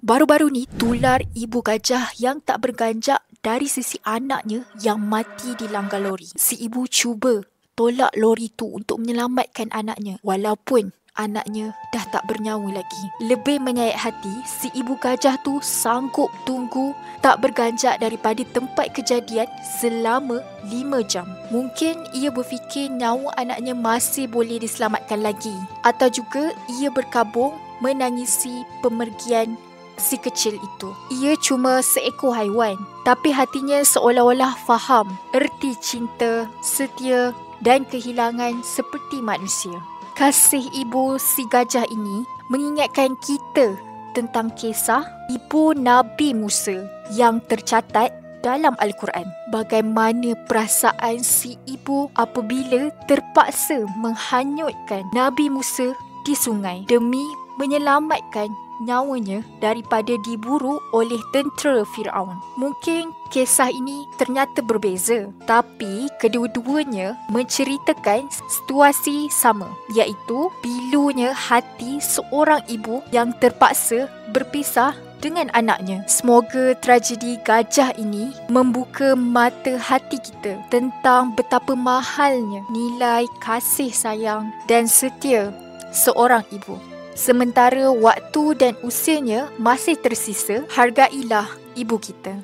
Baru-baru ni, tular ibu gajah yang tak berganjak dari sisi anaknya yang mati dilanggar lori. Si ibu cuba tolak lori tu untuk menyelamatkan anaknya walaupun anaknya dah tak bernyawa lagi. Lebih menyayat hati, si ibu gajah tu sanggup tunggu tak berganjak daripada tempat kejadian selama 5 jam. Mungkin ia berfikir nyawa anaknya masih boleh diselamatkan lagi, atau juga ia berkabung menangisi pemergian si kecil itu. Ia cuma seekor haiwan, tapi hatinya seolah-olah faham erti cinta, setia dan kehilangan seperti manusia. Kasih ibu si gajah ini mengingatkan kita tentang kisah ibu Nabi Musa yang tercatat dalam Al-Quran. Bagaimana perasaan si ibu apabila terpaksa menghanyutkan Nabi Musa di sungai demi menyelamatkan nyawanya daripada diburu oleh tentera Firaun. Mungkin kisah ini ternyata berbeza, tapi kedua-duanya menceritakan situasi sama, iaitu pilunya hati seorang ibu yang terpaksa berpisah dengan anaknya. Semoga tragedi gajah ini membuka mata hati kita tentang betapa mahalnya nilai kasih sayang dan setia seorang ibu. Sementara waktu dan usianya masih tersisa, hargailah ibu kita.